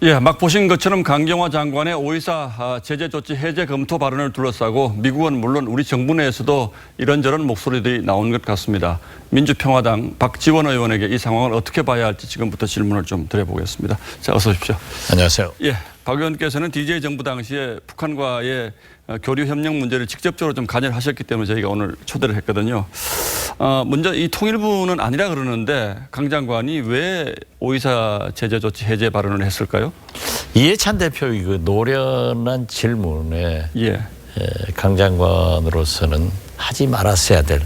예, 막 보신 것처럼 강경화 장관의 5.24 제재 조치 해제 검토 발언을 둘러싸고 미국은 물론 우리 정부 내에서도 이런저런 목소리들이 나온 것 같습니다. 민주평화당 박지원 의원에게 이 상황을 어떻게 봐야 할지 지금부터 질문을 좀 드려보겠습니다. 자, 어서 오십시오. 안녕하세요. 예, 박 의원께서는 DJ 정부 당시에 북한과의 교류 협력 문제를 직접적으로 좀 관여를 하셨기 때문에 저희가 오늘 초대를 했거든요. 먼저 이 통일부는 아니라 그러는데 강 장관이 왜 5.24 제재 조치 해제 발언을 했을까요? 이해찬 대표의 그 노련한 질문에 예. 강 장관으로서는 하지 말았어야 될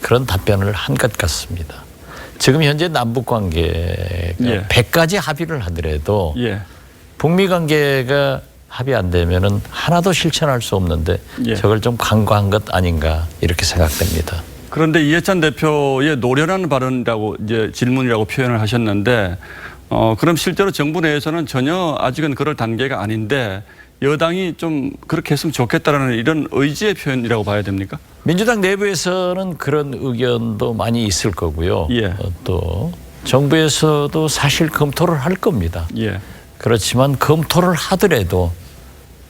그런 답변을 한 것 같습니다. 지금 현재 남북 관계가 100가지 합의를 하더라도 북미 관계가 합의 안 되면은 하나도 실천할 수 없는데 저걸 좀 간과한 것 아닌가 이렇게 생각됩니다. 그런데 이해찬 대표의 노련한 발언이라고 이제 질문이라고 표현을 하셨는데 그럼 실제로 정부 내에서는 전혀 아직은 그럴 단계가 아닌데 여당이 좀 그렇게 했으면 좋겠다라는 이런 의지의 표현이라고 봐야 됩니까? 민주당 내부에서는 그런 의견도 많이 있을 거고요. 또 정부에서도 사실 검토를 할 겁니다. 그렇지만 검토를 하더라도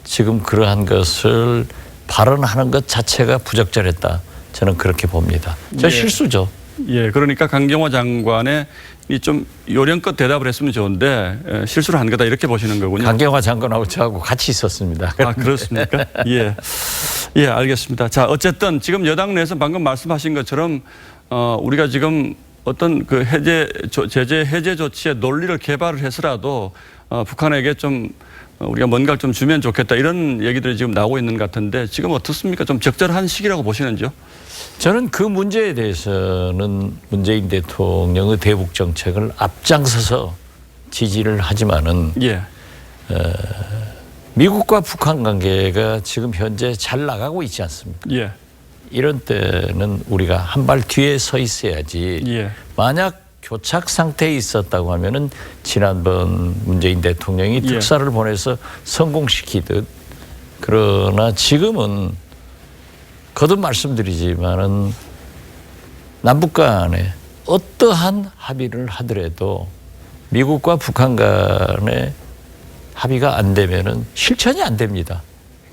지금 그러한 것을 발언하는 것 자체가 부적절했다. 저는 그렇게 봅니다. 저 실수죠. 예, 그러니까 강경화 장관의 이 좀 요령껏 대답을 했으면 좋은데 실수를 한 거다 이렇게 보시는 거군요. 강경화 장관하고 저하고 같이 있었습니다. 아, 그렇습니까? 예, 예, 알겠습니다. 자, 어쨌든 지금 여당 내에서 방금 말씀하신 것처럼 우리가 지금 어떤 그 제재 해제 조치의 논리를 개발을 해서라도 북한에게 좀 우리가 뭔가를 좀 주면 좋겠다 이런 얘기들이 지금 나오고 있는 것 같은데 지금 어떻습니까? 좀 적절한 시기라고 보시는지요? 저는 그 문제에 대해서는 문재인 대통령의 대북 정책을 앞장서서 지지를 하지만은 미국과 북한 관계가 지금 현재 잘 나가고 있지 않습니까? 이런 때는 우리가 한 발 뒤에 서 있어야지. 만약 교착 상태에 있었다고 하면은 지난번 문재인 대통령이 특사를 보내서 성공시키듯 그러나 지금은 거듭 말씀드리지만은 남북 간에 어떠한 합의를 하더라도 미국과 북한 간의 합의가 안 되면은 실천이 안 됩니다.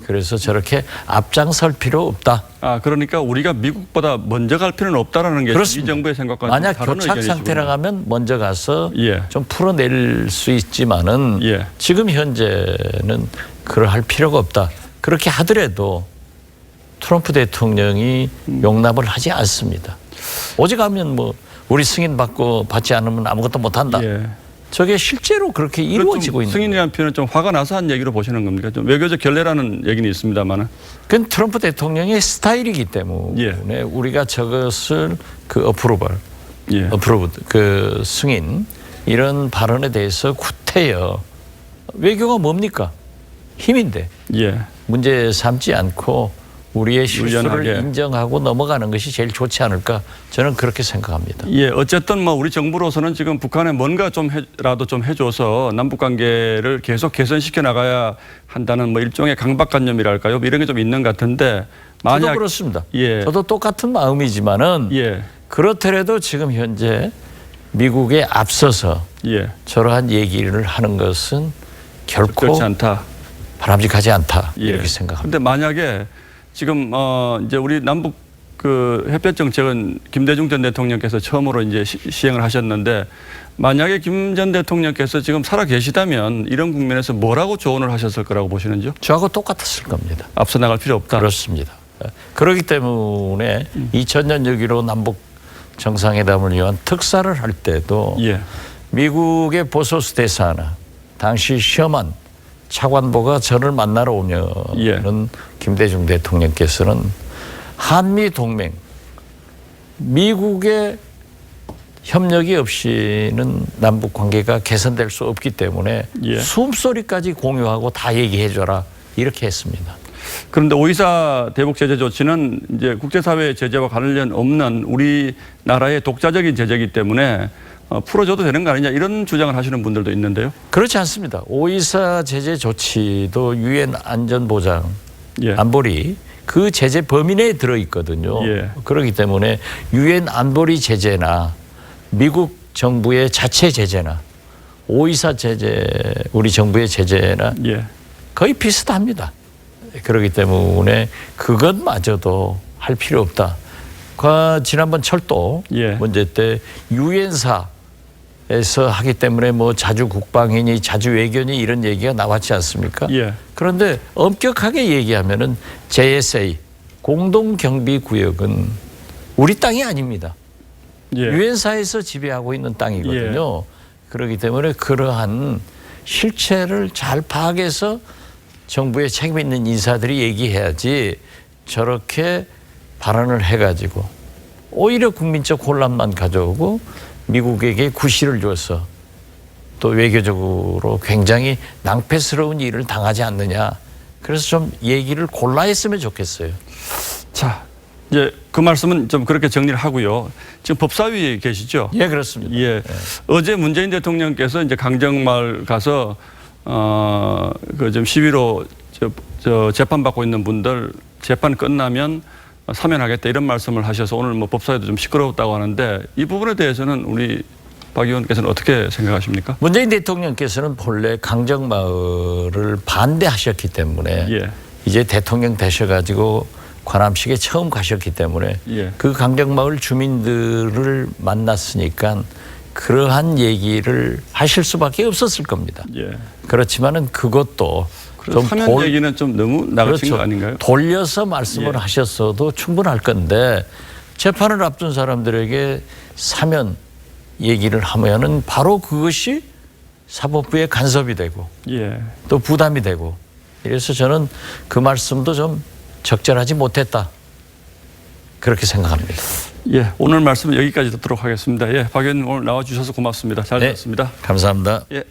그래서 저렇게 앞장설 필요 없다. 아, 그러니까 우리가 미국보다 먼저 갈 필요는 없다라는 게 이 정부의 생각과는 만약 교착 상태라 하면 먼저 가서 좀 풀어낼 수 있지만은 지금 현재는 그럴 필요가 없다. 그렇게 하더라도 트럼프 대통령이 용납을 하지 않습니다. 오직 하면 뭐 우리 승인 받지 않으면 아무것도 못한다. 저게 실제로 그렇게 이루어지고 있는 승인이라는 표현은 좀 화가 나서 한 얘기로 보시는 겁니까? 좀 외교적 결례라는 얘기는 있습니다만은. 그건 트럼프 대통령의 스타일이기 때문에 우리가 저것을 그 어프로벌, 그 승인 이런 발언에 대해서 구태여. 외교가 뭡니까? 힘인데 문제 삼지 않고 우리의 실수를 인정하고 넘어가는 것이 제일 좋지 않을까 저는 그렇게 생각합니다. 예, 어쨌든 뭐 우리 정부로서는 지금 북한에 뭔가 좀라도 좀 해줘서 남북 관계를 계속 개선시켜 나가야 한다는 뭐 일종의 강박관념이랄까요? 이런 게 좀 있는 것 같은데 만약 저도 그렇습니다. 저도 똑같은 마음이지만은 그렇더라도 지금 현재 미국에 앞서서 저러한 얘기를 하는 것은 결코 그렇지 않다. 바람직하지 않다 이렇게 생각합니다. 그런데 만약에 지금 이제 우리 남북 그 햇볕 정책은 김대중 전 대통령께서 처음으로 이제 시행을 하셨는데 만약에 김 전 대통령께서 지금 살아 계시다면 이런 국면에서 뭐라고 조언을 하셨을 거라고 보시는지요? 저하고 똑같았을 겁니다. 앞서 나갈 필요 없다. 그렇습니다. 그렇기 때문에 2000년 6.15 남북 정상회담을 위한 특사를 할 때도 미국의 보소스 대사나 당시 셔먼 차관보가 저를 만나러 오면은 김대중 대통령께서는 한미 동맹, 미국의 협력이 없이는 남북 관계가 개선될 수 없기 때문에 숨소리까지 공유하고 다 얘기해줘라 이렇게 했습니다. 그런데 5.24 대북 제재 조치는 이제 국제사회 제재와 관련 없는 우리나라의 독자적인 제재이기 때문에 풀어줘도 되는 거 아니냐 이런 주장을 하시는 분들도 있는데요. 그렇지 않습니다. 5.24 제재 조치도 유엔 안전보장 안보리 그 제재 범위 내에 들어있거든요. 그렇기 때문에 유엔 안보리 제재나 미국 정부의 자체 제재나 524 제재, 우리 정부의 제재나 예. 거의 비슷합니다. 그렇기 때문에 그것마저도 할 필요 없다. 지난번 철도 예. 문제 때 유엔사에서 하기 때문에 뭐 자주 국방이니 자주 외교니 이런 얘기가 나왔지 않습니까? 예. 그런데 엄격하게 얘기하면은 JSA 공동경비구역은 우리 땅이 아닙니다. 예. 유엔사에서 지배하고 있는 땅이거든요. 그렇기 때문에 그러한 실체를 잘 파악해서 정부에 책임 있는 인사들이 얘기해야지 저렇게 발언을 해가지고 오히려 국민적 혼란만 가져오고 미국에게 구실을 줘서 또 외교적으로 굉장히 낭패스러운 일을 당하지 않느냐. 그래서 좀 얘기를 골라 했으면 좋겠어요. 자, 이제 그 말씀은 좀 그렇게 정리를 하고요. 지금 법사위에 계시죠? 예, 그렇습니다. 예. 어제 문재인 대통령께서 이제 강정마을 가서 그 좀 시위로 저 재판받고 있는 분들 재판 끝나면 사면하겠다 이런 말씀을 하셔서 오늘 뭐 법사위도 좀 시끄러웠다고 하는데 이 부분에 대해서는 우리 박 의원께서는 어떻게 생각하십니까? 문재인 대통령께서는 본래 강정마을을 반대하셨기 때문에 예. 이제 대통령 되셔가지고 관함식에 처음 가셨기 때문에 예. 그 강정마을 주민들을 만났으니까 그러한 얘기를 하실 수밖에 없었을 겁니다. 예. 그렇지만은 그것도 좀 사면 얘기는 좀 너무 나가신 그렇죠. 거 아닌가요? 돌려서 말씀을 예. 하셨어도 충분할 건데 재판을 앞둔 사람들에게 사면 얘기를 하면은 바로 그것이 사법부의 간섭이 되고 예. 또 부담이 되고 이래서 저는 그 말씀도 좀 적절하지 못했다 그렇게 생각합니다. 예, 오늘 말씀은 여기까지 듣도록 하겠습니다. 예, 박 의원님 오늘 나와주셔서 고맙습니다. 잘 들었습니다. 감사합니다. 예.